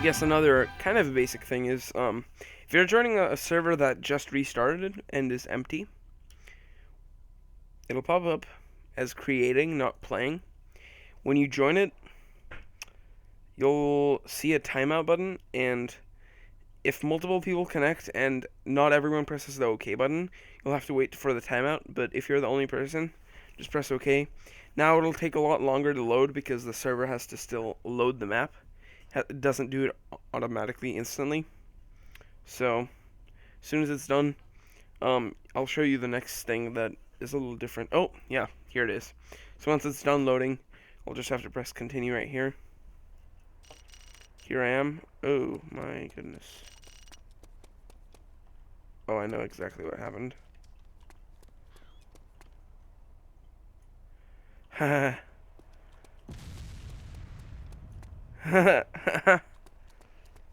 guess another kind of basic thing is if you're joining a server that just restarted and is empty, it'll pop up as creating, not playing. When you join it, you'll see a timeout button, and if multiple people connect and not everyone presses the OK button, you'll have to wait for the timeout. But if you're the only person, just press OK. Now it'll take a lot longer to load because the server has to still load the map. It doesn't do it automatically instantly. So as soon as it's done, I'll show you the next thing that is a little different. Oh, yeah, here it is. So once it's done loading, I'll just have to press continue right here. Here I am. Oh, my goodness. Oh, I know exactly what happened.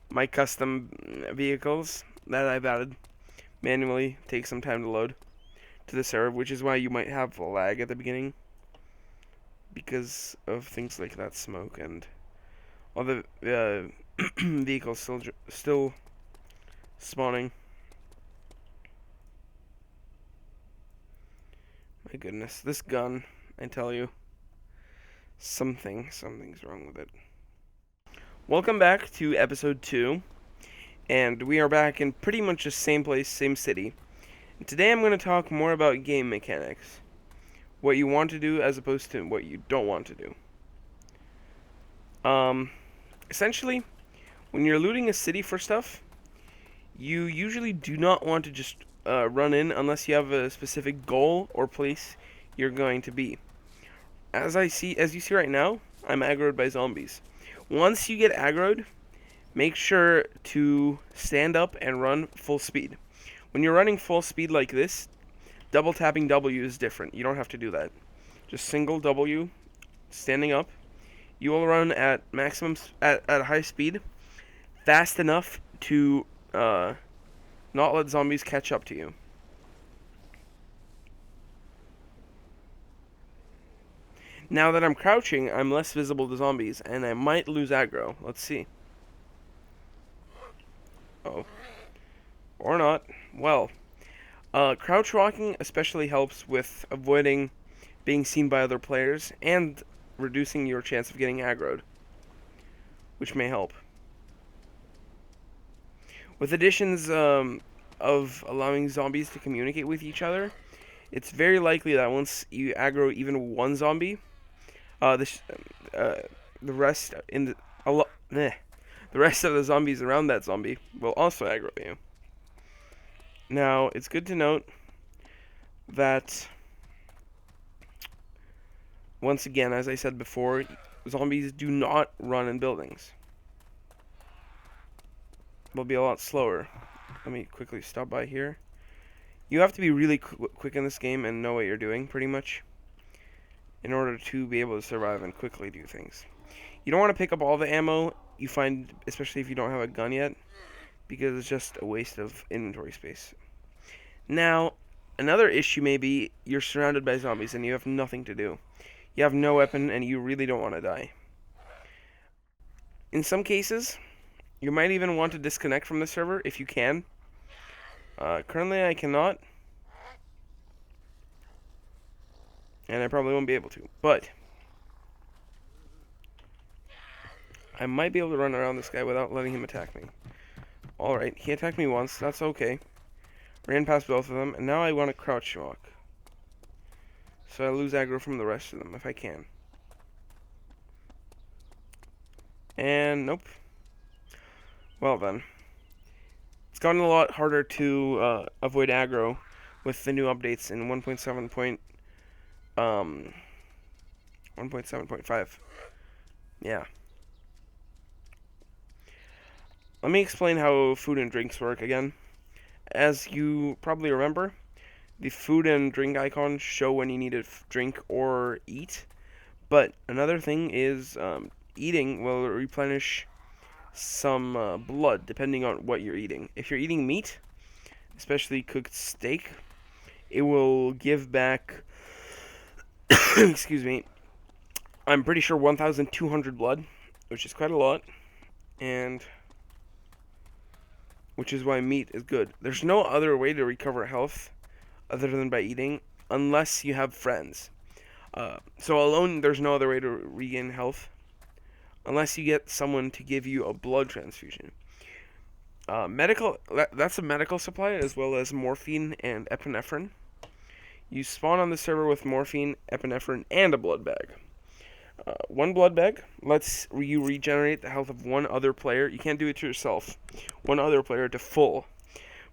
My custom vehicles that I've added manually take some time to load to the server, which is why you might have a lag at the beginning because of things like that smoke and all the vehicles still spawning. My goodness, this gun, I tell you, something's wrong with it. Welcome back to episode 2, and we are back in pretty much the same place, same city. And today I'm going to talk more about game mechanics. What you want to do as opposed to what you don't want to do. Essentially, when you're looting a city for stuff, you usually do not want to just run in unless you have a specific goal or place you're going to be. As you see right now, I'm aggroed by zombies. Once you get aggroed, make sure to stand up and run full speed. When you're running full speed like this, double tapping W is different. You don't have to do that. Just single W, standing up. You will run at maximum at high speed, fast enough to not let zombies catch up to you. Now that I'm crouching, I'm less visible to zombies, and I might lose aggro. Let's see. Oh. Or not. Well, crouch walking especially helps with avoiding being seen by other players and reducing your chance of getting aggroed, which may help. With additions of allowing zombies to communicate with each other, it's very likely that once you aggro even one zombie, the rest of the zombies around that zombie will also aggro you. Now, it's good to note that, once again, as I said before, zombies do not run in buildings. They'll be a lot slower. Let me quickly stop by here. You have to be really quick in this game and know what you're doing, pretty much, in order to be able to survive and quickly do things. You don't want to pick up all the ammo you find, especially if you don't have a gun yet, because it's just a waste of inventory space. Now, another issue may be you're surrounded by zombies and you have nothing to do. You have no weapon and you really don't want to die. In some cases, you might even want to disconnect from the server if you can. Currently I cannot, and I probably won't be able to, but I might be able to run around this guy without letting him attack me. Alright, he attacked me once, that's okay. Ran past both of them, and now I want to crouch walk. So I lose aggro from the rest of them, if I can. And nope. Well then. It's gotten a lot harder to avoid aggro with the new updates in 1.7.5. Yeah. Let me explain how food and drinks work again. As you probably remember, the food and drink icons show when you need to drink or eat. But another thing is eating will replenish some blood depending on what you're eating. If you're eating meat, especially cooked steak, it will give back, excuse me, I'm pretty sure 1,200 blood, which is quite a lot. And which is why meat is good. There's no other way to recover health other than by eating, unless you have friends. So alone, there's no other way to regain health, unless you get someone to give you a blood transfusion. That's a medical supply, as well as morphine and epinephrine. You spawn on the server with morphine, epinephrine, and a blood bag. One blood bag lets you regenerate the health of one other player. You can't do it to yourself. One other player to full.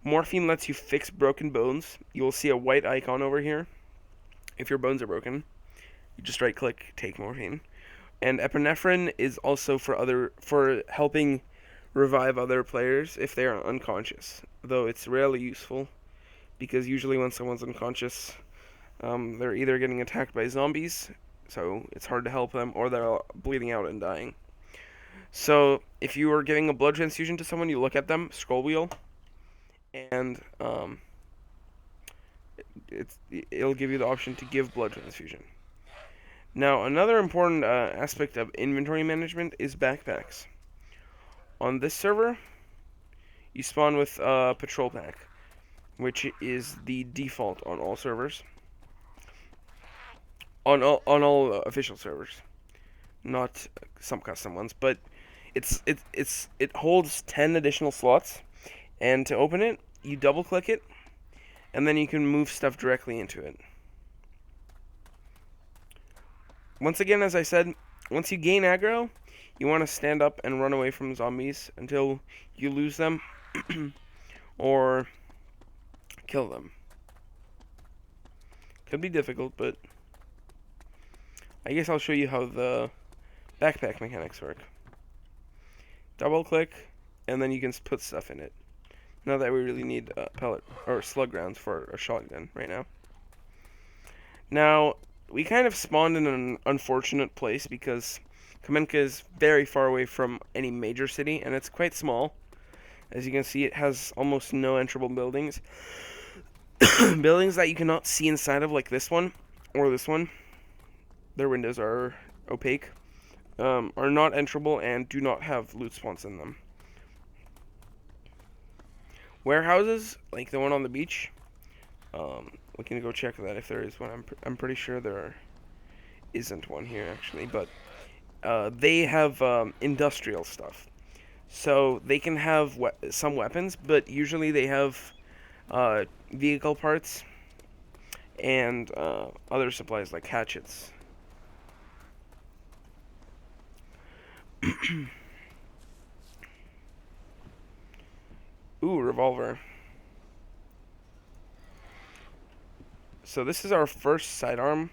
Morphine lets you fix broken bones. You will see a white icon over here. If your bones are broken, you just right click, take morphine. And epinephrine is also for helping revive other players if they are unconscious. Though it's rarely useful, because usually when someone's unconscious, they're either getting attacked by zombies, so it's hard to help them, or they're bleeding out and dying. So if you are giving a blood transfusion to someone, you look at them, scroll wheel, and it'll give you the option to give blood transfusion. Now, another important aspect of inventory management is backpacks. On this server, you spawn with a patrol pack, which is the default on all servers. On all official servers, not some custom ones, but it holds 10 additional slots, and to open it, you double click it, and then you can move stuff directly into it. Once again, as I said, once you gain aggro, you want to stand up and run away from zombies until you lose them or kill them. Could be difficult, but I guess I'll show you how the backpack mechanics work. Double click, and then you can put stuff in it. Not that we really need pellet or slug rounds for a shotgun right now. Now, we kind of spawned in an unfortunate place because Kamenka is very far away from any major city, and it's quite small. As you can see, it has almost no enterable buildings. Buildings that you cannot see inside of, like this one, or this one. Their windows are opaque, are not enterable, and do not have loot spawns in them. Warehouses, like the one on the beach, we can go check that if there is one. I'm pretty sure there isn't one here, actually, but they have industrial stuff. So they can have some weapons, but usually they have vehicle parts and other supplies like hatchets. Ooh, revolver. So this is our first sidearm.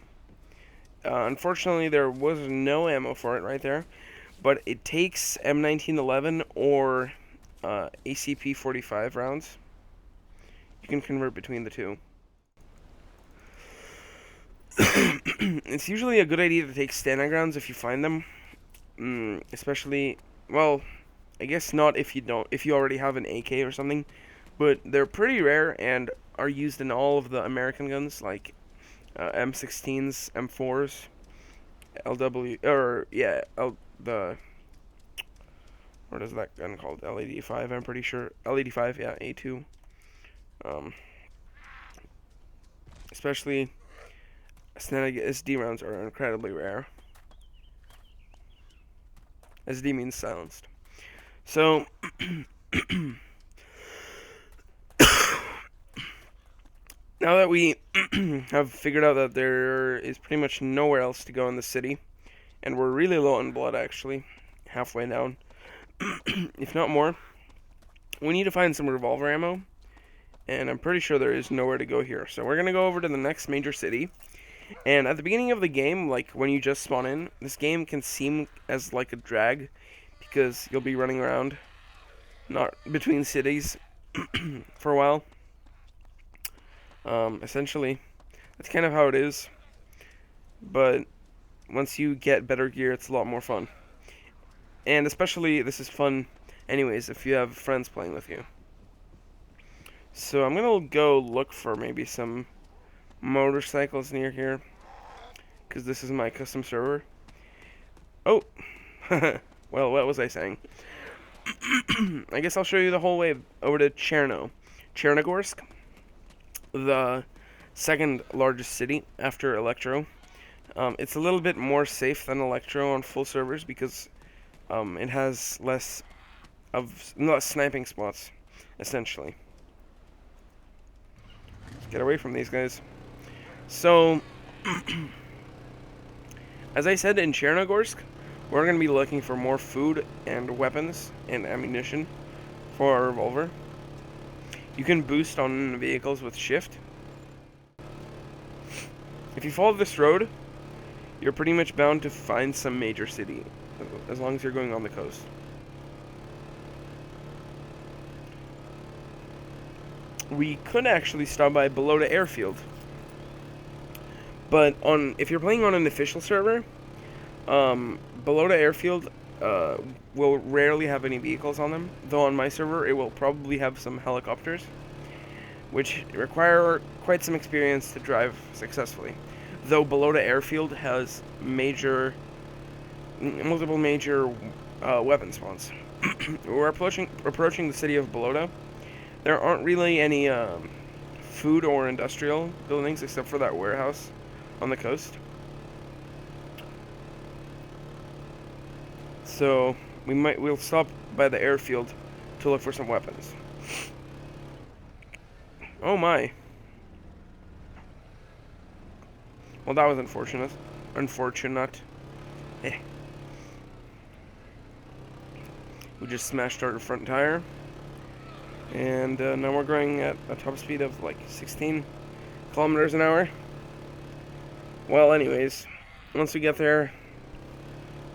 Unfortunately, there was no ammo for it right there, but it takes M1911 or ACP-45 rounds. You can convert between the two. It's usually a good idea to take standard rounds if you find them, especially, well, I guess not if you already have an AK or something, but they're pretty rare and are used in all of the American guns, like M16s, M4s, what is that gun called? L85, I'm pretty sure. L85, yeah, A2. Especially standard SD rounds are incredibly rare. SD means silenced. So, now that we have figured out that there is pretty much nowhere else to go in the city, and we're really low on blood actually, halfway down, if not more, we need to find some revolver ammo, and I'm pretty sure there is nowhere to go here. So we're going to go over to the next major city, and at the beginning of the game, like when you just spawn in, this game can seem as like a drag, because you'll be running around, not between cities, for a while. Essentially, that's kind of how it is, but once you get better gear, it's a lot more fun. And especially, this is fun anyways if you have friends playing with you. So I'm gonna go look for maybe some motorcycles near here, because this is my custom server. Oh, well, what was I saying? I guess I'll show you the whole way over to Chernogorsk, the second largest city after Electro. It's a little bit more safe than Electro on full servers because it has less sniping spots, essentially. Let's get away from these guys. So, as I said, in Chernogorsk, we're going to be looking for more food and weapons and ammunition for our revolver. You can boost on vehicles with shift. If you follow this road, you're pretty much bound to find some major city, as long as you're going on the coast. We could actually stop by below the airfield. But if you're playing on an official server, below the airfield will rarely have any vehicles on them. Though on my server, it will probably have some helicopters, which require quite some experience to drive successfully. Though below the airfield has multiple major weapon spawns. We're approaching the city of Belota. There aren't really any food or industrial buildings except for that warehouse on the coast. So we'll stop by the airfield to look for some weapons. Oh my. Well, that was unfortunate. Eh. We just smashed our front tire. And now we're going at a top speed of like 16 kilometers an hour. Well, anyways, once we get there,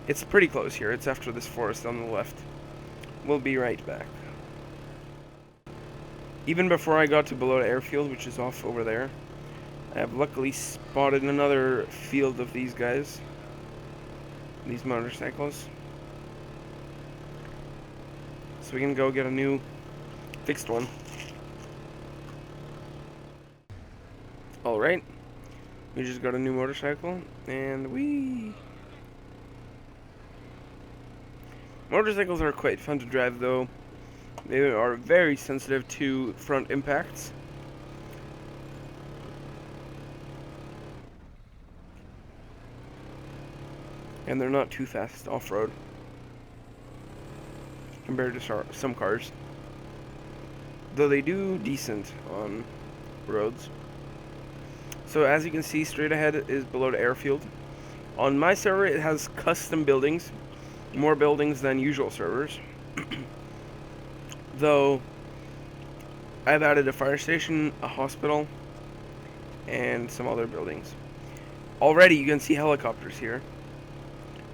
it's pretty close here. It's after this forest on the left. We'll be right back. Even before I got to below the airfield, which is off over there, I have luckily spotted another field of these guys. These motorcycles. So we can go get a new fixed one. Alright. We just got a new motorcycle, and motorcycles are quite fun to drive, though. They are very sensitive to front impacts. And they're not too fast off-road compared to some cars. Though they do decent on roads. So as you can see, straight ahead is below the airfield. On my server, it has custom buildings. More buildings than usual servers. Though, I've added a fire station, a hospital, and some other buildings. Already you can see helicopters here,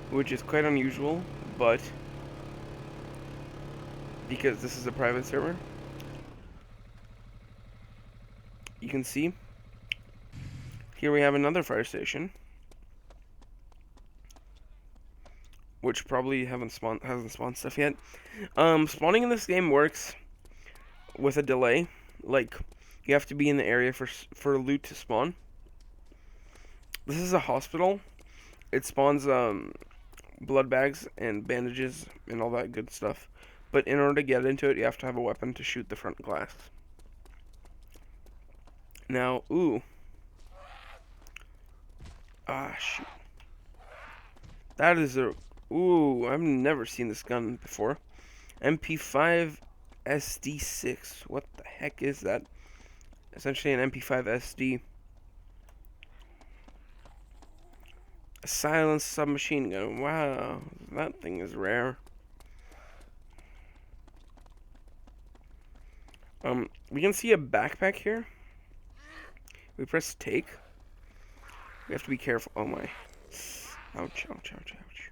which is quite unusual, but because this is a private server, you can see here we have another fire station, which probably hasn't spawned stuff yet. Spawning in this game works with a delay. Like, you have to be in the area for loot to spawn. This is a hospital. It spawns blood bags and bandages and all that good stuff. But in order to get into it, you have to have a weapon to shoot the front glass. Now, ooh. Ah, shoot. That is a... Ooh, I've never seen this gun before. MP5 SD6. What the heck is that? Essentially an MP5 SD. A silenced submachine gun. Wow, that thing is rare. We can see a backpack here. We press take. We have to be careful. Oh my. Ouch, ouch, ouch, ouch.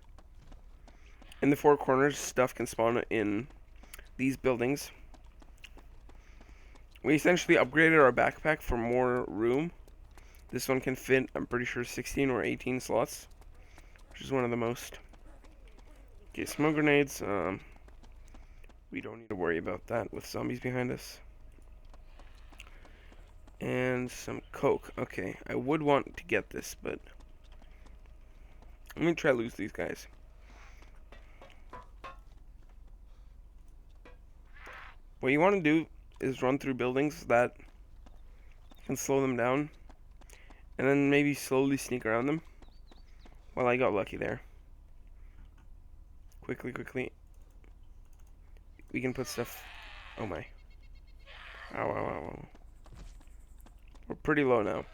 In the four corners, stuff can spawn in these buildings. We essentially upgraded our backpack for more room. This one can fit, I'm pretty sure, 16 or 18 slots, which is one of the most. Okay, smoke grenades. We don't need to worry about that with zombies behind us. And some coke. Okay, I would want to get this, but let me try to lose these guys. What you want to do is run through buildings that can slow them down, and then maybe slowly sneak around them. Well, I got lucky there. Quickly, quickly. We can put stuff... Oh my. Ow, ow, ow, ow. We're pretty low now.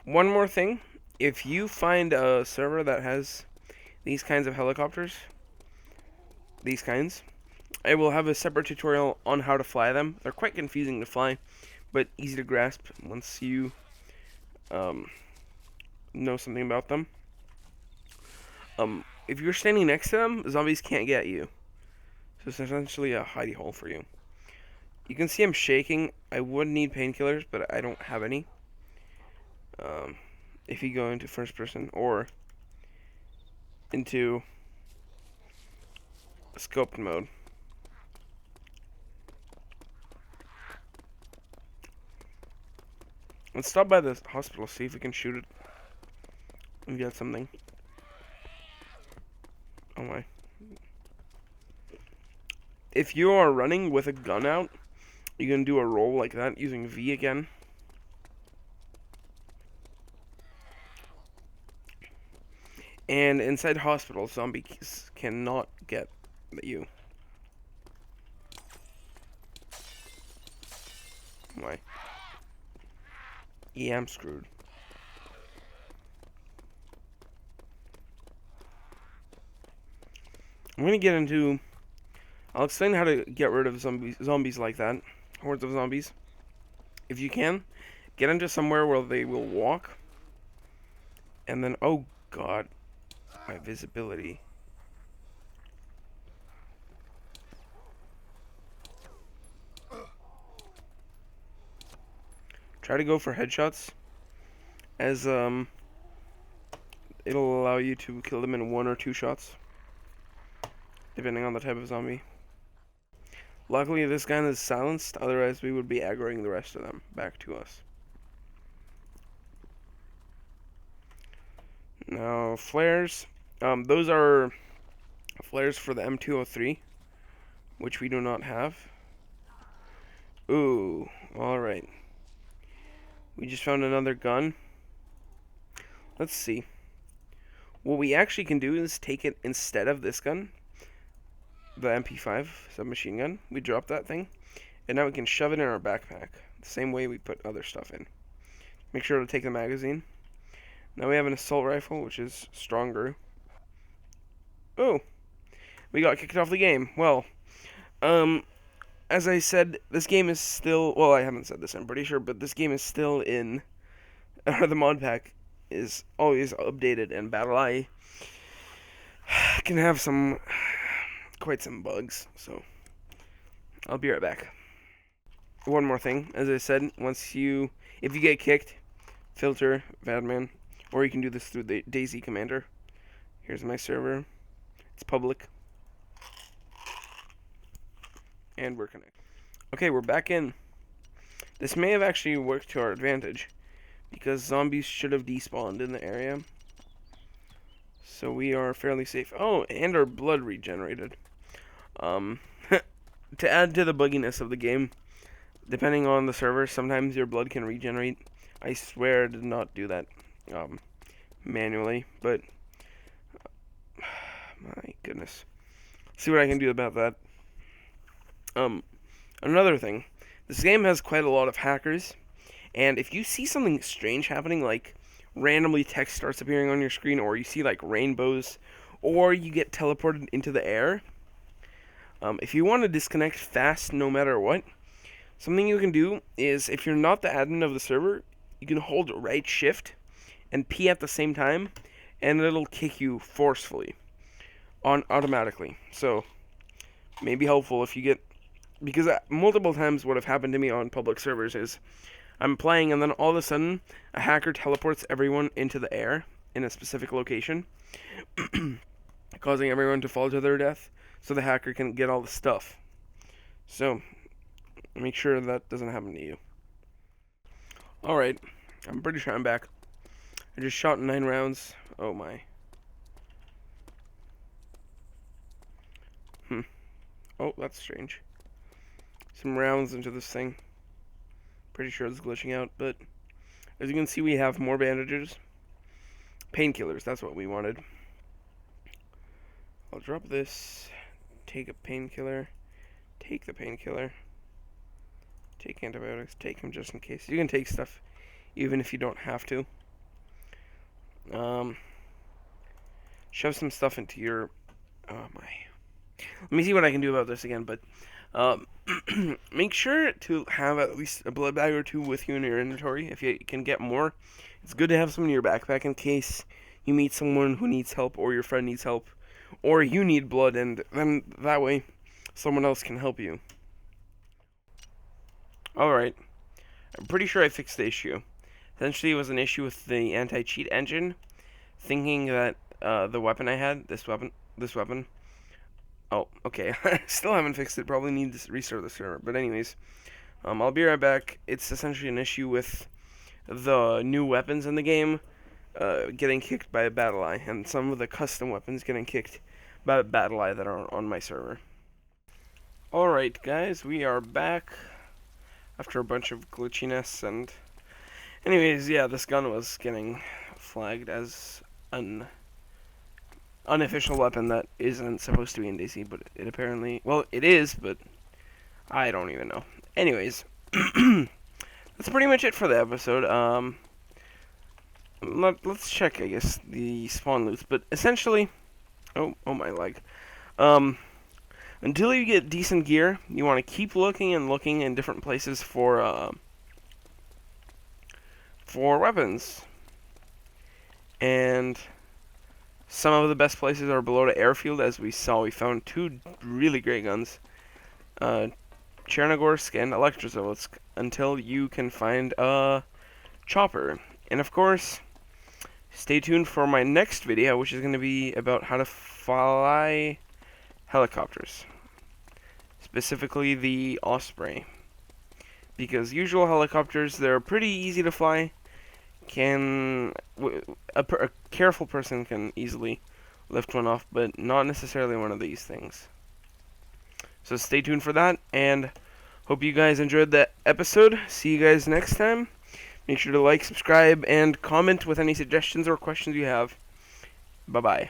One more thing. If you find a server that has these kinds of helicopters, I will have a separate tutorial on how to fly them. They're quite confusing to fly, but easy to grasp once you know something about them. If you're standing next to them, zombies can't get you. So it's essentially a hidey hole for you. You can see I'm shaking. I would need painkillers, but I don't have any. If you go into first person or into scoped mode. Let's stop by the hospital, see if we can shoot it and get something. Oh my. If you are running with a gun out, you can do a roll like that using V again. And inside hospitals, zombies cannot get you. Why? Yeah, I'm screwed. I'm gonna get into... I'll explain how to get rid of zombies like that. Hordes of zombies. If you can, get into somewhere where they will walk. And then, oh god, my visibility. Try to go for headshots, as it'll allow you to kill them in 1 or 2 shots, depending on the type of zombie. Luckily, this gun is silenced, otherwise we would be aggroing the rest of them back to us. Now, flares. Those are flares for the M203, which we do not have. Ooh, alright. We just found another gun. Let's see. What we actually can do is take it instead of this gun, the MP5 submachine gun. We drop that thing, and now we can shove it in our backpack, the same way we put other stuff in. Make sure to take the magazine. Now we have an assault rifle, which is stronger. Oh, we got kicked off the game. Well, as I said, this game is still... Well, I haven't said this, I'm pretty sure, but this game is still in... the mod pack is always updated, and BattlEye can have quite some bugs, so I'll be right back. One more thing, as I said, if you get kicked, filter Vadman, or you can do this through the DayZ commander. Here's my server. It's public. And we're connected. Okay, we're back in. This may have actually worked to our advantage, because zombies should have despawned in the area. So we are fairly safe. Oh, and our blood regenerated. To add to the bugginess of the game, depending on the server, sometimes your blood can regenerate. I swear I did not do that manually, but my goodness. See what I can do about that. Another thing, this game has quite a lot of hackers, and if you see something strange happening, like randomly text starts appearing on your screen, or you see like rainbows, or you get teleported into the air, if you want to disconnect fast no matter what, something you can do is, if you're not the admin of the server, you can hold right shift and P at the same time, and it'll kick you forcefully automatically. So may be helpful if you get... Because multiple times what have happened to me on public servers is I'm playing, and then all of a sudden a hacker teleports everyone into the air in a specific location, causing everyone to fall to their death, so the hacker can get all the stuff. So make sure that doesn't happen to you. Alright, I'm pretty sure I'm back. I just shot 9 rounds. Oh my. Oh, that's strange. Some rounds into this thing. Pretty sure it's glitching out, but as you can see, we have more bandages. Painkillers, that's what we wanted. I'll drop this. Take a painkiller. Take the painkiller. Take antibiotics. Take them just in case. You can take stuff even if you don't have to. Shove some stuff into your... Oh my. Let me see what I can do about this again, but make sure to have at least a blood bag or 2 with you in your inventory. If you can get more, it's good to have some in your backpack in case you meet someone who needs help, or your friend needs help, or you need blood, and then that way someone else can help you. Alright, I'm pretty sure I fixed the issue. Essentially, it was an issue with the anti-cheat engine, thinking that the weapon I had, this weapon, oh, okay, I still haven't fixed it, probably need to restart the server, but anyways, I'll be right back. It's essentially an issue with the new weapons in the game getting kicked by a battle eye, and some of the custom weapons getting kicked by a battle eye that are on my server. Alright guys, we are back after a bunch of glitchiness, and anyways, yeah, this gun was getting flagged as an unofficial weapon that isn't supposed to be in DayZ, but it apparently, well, it is, but I don't even know. Anyways, that's pretty much it for the episode. Let's check, I guess, the spawn loot, but essentially, oh my leg. Until you get decent gear, you want to keep looking and looking in different places for weapons. And some of the best places are below the airfield, as we saw. We found 2 really great guns. Chernogorsk and Elektrozavodsk, until you can find a chopper. And of course, stay tuned for my next video, which is going to be about how to fly helicopters. Specifically the Osprey. Because usual helicopters, they're pretty easy to fly. A careful person can easily lift one off, but not necessarily one of these things. So stay tuned for that, and hope you guys enjoyed the episode. See you guys next time. Make sure to like, subscribe, and comment with any suggestions or questions you have. Bye-bye.